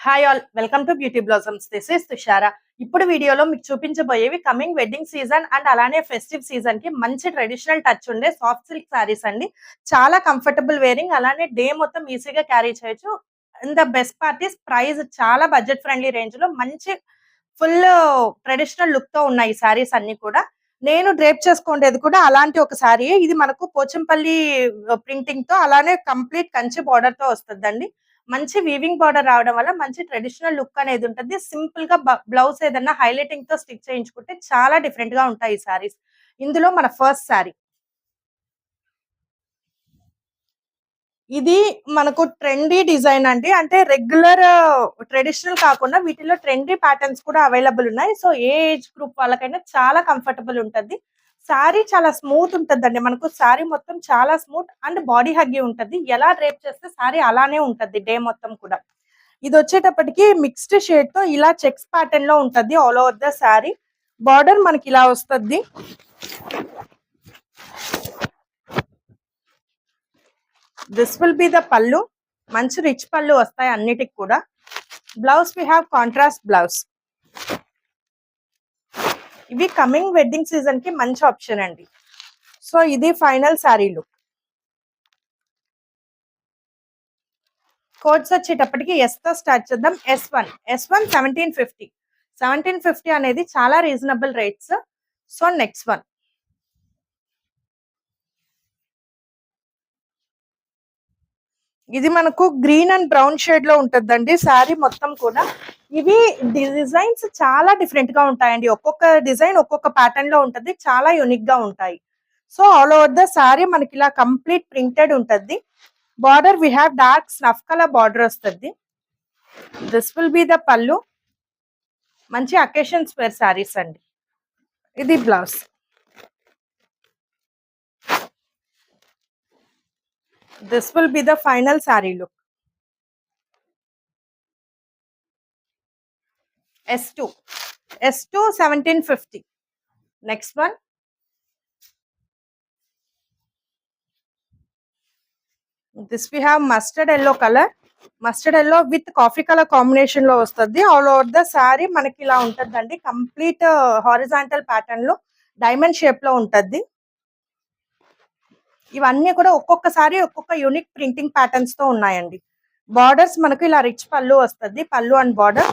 Hi all, welcome to beauty blossoms. This is Tushara. ఇప్పుడు వీడియోలో మీకు చూపించబోయేవి కమింగ్ వెడ్డింగ్ సీజన్ అండ్ అలానే ఫెస్టివ్ సీజన్ కి మంచి ట్రెడిషనల్ టచ్ ఉండే సాఫ్ట్ సిల్క్ సారీస్ అండి. చాలా కంఫర్టబుల్ వేరింగ్, అలానే డే మొత్తం ఈజీగా క్యారీ చేయొచ్చు. In the best part is price చాలా బడ్జెట్ ఫ్రెండ్లీ రేంజ్ లో మంచి ఫుల్ ట్రెడిషనల్ లుక్ తో ఉన్నాయి ఈ సారీస్ అన్ని కూడా. నేను డ్రేప్ చేసుకునేది కూడా అలాంటి ఒక సారీ. ఇది మనకు పోచంపల్లి ప్రింటింగ్ తో అలానే కంప్లీట్ కంచి బార్డర్ తో వస్తుందండి. మంచి వీవింగ్ బార్డర్ రావడం వల్ల మంచి ట్రెడిషనల్ లుక్ అనేది ఉంటుంది. సింపుల్ గా బ్లౌజ్ ఏదన్నా హైలైటింగ్ తో స్టిచ్ చేయించుకుంటే చాలా డిఫరెంట్ గా ఉంటాయి ఈ సారీస్. ఇందులో మన ఫస్ట్ సారీ ఇది మనకు ట్రెండీ డిజైన్ అండి. అంటే రెగ్యులర్ ట్రెడిషనల్ కాకుండా వీటిలో ట్రెండీ ప్యాటర్న్స్ కూడా అవైలబుల్ ఉన్నాయి. సో ఏ ఏజ్ గ్రూప్ వాళ్ళకైనా చాలా కంఫర్టబుల్ ఉంటది. సారీ చాలా స్మూత్ ఉంటదండి. మనకు సారీ మొత్తం చాలా స్మూత్ అండ్ బాడీ హగ్గి ఉంటది. ఎలా డ్రేప్ చేస్తే సారీ అలానే ఉంటది డే మొత్తం కూడా. ఇది వచ్చేటప్పటికి మిక్స్డ్ షేడ్ తో ఇలా చెక్స్ ప్యాటర్న్ లో ఉంటది all over the sorry. Border మనకి ఇలా వస్తుంది. This will be the pallu. మంచి రిచ్ పళ్ళు వస్తాయి అన్నిటికి కూడా. Blouse we have contrast blouse. ఇవి కమింగ్ వెడ్డింగ్ సీజన్ కి మంచి ఆప్షన్ అండి. సో ఇది ఫైనల్ సారీ లుక్. కోడ్స్ వచ్చేటప్పటికి ఎస్ తో స్టార్ట్ చేద్దాం. S1 1750 అనేది చాలా reasonable rates. So next one ఇది మనకు గ్రీన్ అండ్ బ్రౌన్ షేడ్ లో ఉంటుందండి సారీ మొత్తం కూడా. ఇవి డిజైన్స్ చాలా డిఫరెంట్ గా ఉంటాయండి. ఒక్కొక్క డిజైన్ ఒక్కొక్క ప్యాటర్న్ లో ఉంటది. చాలా యూనిక్ గా ఉంటాయి. So all over the sari మనకి ఇలా కంప్లీట్ ప్రింటెడ్ ఉంటది. Border we have dark snuff colour border వస్తుంది. This will be the pallu. మంచి అకేషన్స్ వేర్ సారీస్ అండి. ఇది blouse. This will be the final sari look. S2 1750. Next one. This we have mustard yellow color. Mustard yellow with coffee colour combination లో వస్తుంది. All over the sari మనకి ఇలా ఉంటదండి. Complete horizontal pattern లో diamond shape లో ఉంటది. ఇవన్నీ కూడా ఒక్కొక్కసారి ఒక్కొక్క యూనిక్ ప్రింటింగ్ ప్యాటర్న్స్ తో ఉన్నాయండి. బార్డర్స్ మనకు ఇలా రిచ్ పళ్ళు వస్తుంది. పళ్ళు అండ్ బార్డర్.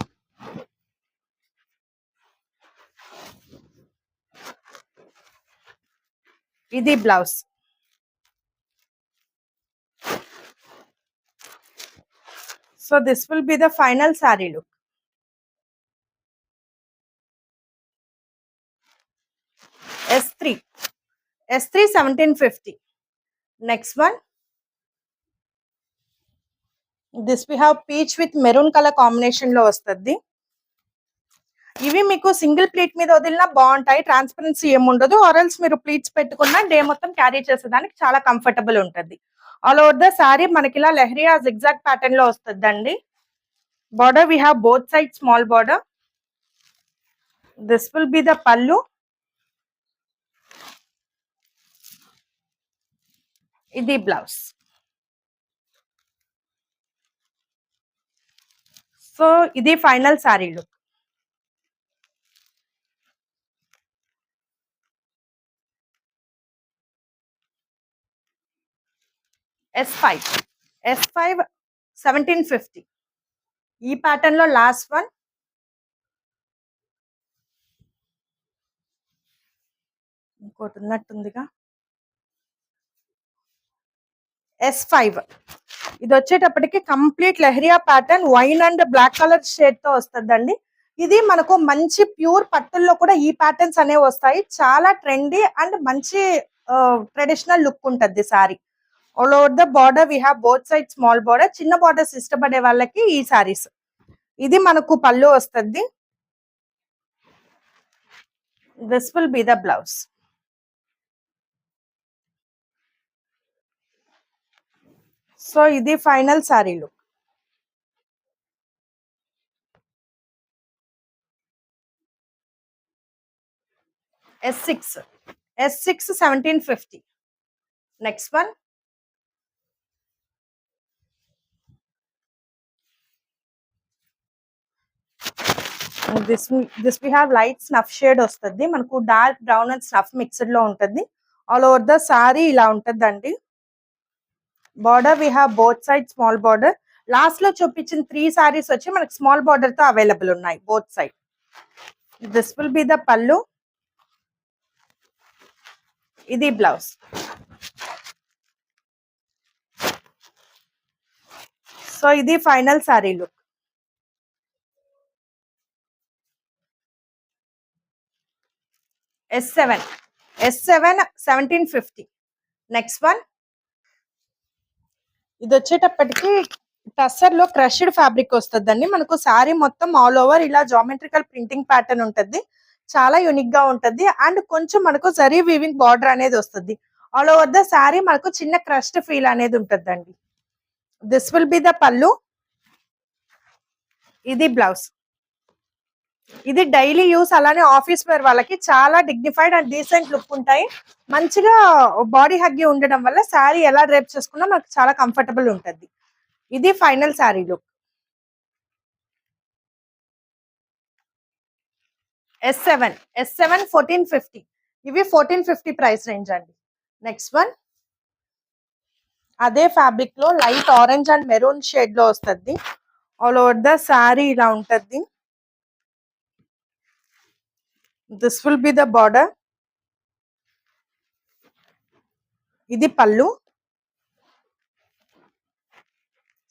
ఇది blouse. So this will be the final saree look. S3 1750. Next one. This we have peach with maroon color combination లో వస్తుంది. ఇవి మీకు సింగిల్ ప్లీట్ మీద వదిలినా బాగుంటాయి. ట్రాన్స్పరెన్సీ ఏముండదు. ఆర్ఎల్స్ మీరు ప్లీట్స్ పెట్టుకున్నా డే మొత్తం క్యారీ చేసేదానికి చాలా కంఫర్టబుల్ ఉంటుంది. ఆల్ ఓవర్ ద సారీ మనకి ఇలా లెహరియా జిగ్జాగ్ ప్యాటర్న్ లో వస్తుందండి. Border we have both side small border. This will be the పళ్ళు. ఇది బ్లౌజ్. సో ఇది ఫైనల్ సారీ లుక్. S5 1750. ఈ ప్యాటర్న్ లో లాస్ట్ వన్. ఇంకోటి ఉన్నట్టుందిగా. S5 ఇది వచ్చేటప్పటికి complete leheriya pattern wine and black colour shade తో వస్తుందండి. ఇది మనకు మంచి ప్యూర్ పట్టుల్లో కూడా ఈ ప్యాటర్న్స్ అనేవి వస్తాయి. చాలా ట్రెండీ అండ్ మంచి ట్రెడిషనల్ లుక్ ఉంటుంది sari. All over the border we have both side small border. చిన్న బార్డర్స్ ఇష్టపడే వాళ్ళకి ఈ సారీస్. ఇది మనకు పళ్ళు వస్తుంది. This will be the blouse. So ఇది final sari look. S6 1750. Next one. This we have light snuff shade వస్తుంది, మనకు dark brown and snuff mixed లో ఉంటుంది. ఆల్ ఓవర్ ద సారీ ఇలా ఉంటుందండి. Border we have both side small border. Last లో చూపించిన 3 సారీస్ వచ్చి మనకి స్మాల్ బార్డర్ తో అవైలబుల్ ఉన్నాయి both side. This will be the పల్లు, ఇది బ్లౌజ్. సో ఇది final sari look. S7 1750. Next one, ఇది వచ్చేటప్పటికి టస్సర్ లో క్రష్డ్ ఫ్యాబ్రిక్ వస్తుందండి. మనకు సారీ మొత్తం ఆల్ ఓవర్ ఇలా జామెట్రికల్ ప్రింటింగ్ ప్యాటర్న్ ఉంటుంది, చాలా యూనిక్ గా ఉంటుంది. అండ్ కొంచెం మనకు జరీ వీవింగ్ బార్డర్ అనేది వస్తుంది. ఆల్ ఓవర్ ద సారీ మనకు చిన్న క్రష్డ్ ఫీల్ అనేది ఉంటుందండి. దిస్ విల్ బి ద పల్లు, ఇది బ్లౌజ్. ఇది డైలీ యూస్ అలానే ఆఫీస్ వేర్ వాళ్ళకి చాలా డిగ్నిఫైడ్ అండ్ డీసెంట్ లుక్ ఉంటాయి. మంచిగా బాడీ హగ్గి ఉండడం వల్ల శారీ ఎలా డ్రైప్ చేసుకున్నా మనకు చాలా కంఫర్టబుల్ ఉంటుంది. ఇది ఫైనల్ శారీ లుక్. S7 1450. ఇవి 1450 ప్రైస్ రేంజ్ అండి. నెక్స్ట్ వన్, అదే ఫ్యాబ్రిక్ లో light orange and maroon shade లో వస్తుంది. ఆల్ ఓవర్ ద శారీ ఇలా ఉంటుంది. This will be the border, ఇది pallu.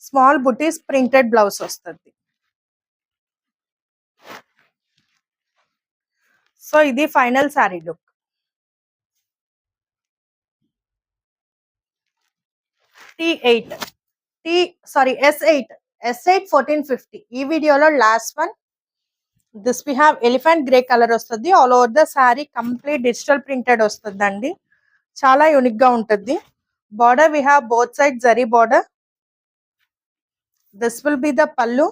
Small butis printed blouse వస్తుంది. సో ఇది ఫైనల్ శారీ లుక్. S8 1450. ఈ వీడియోలో last one, this we have elephant grey colour వస్తుంది. All over the sari complete digital printed వస్తుందండి, చాలా యూనిక్ గా ఉంటుంది. Border we have both side zari border. This will be the పల్లు,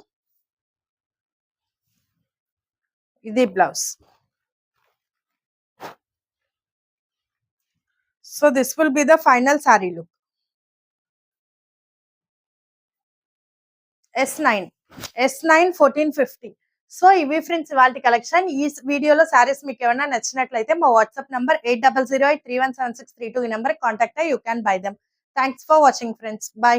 ఇది blouse. So this will be the final sari look. S9 1450. So ఇవి friends ఇవాల్టి collection. ఈ వీడియోలో సారీస్ మీకు ఏమైనా నచ్చినట్లయితే మా వాట్సాప్ నంబర్ 8008317632 ఈ నెంబర్ కాంటాక్ట్ అయ్యి you can buy them. Thanks for watching friends. By.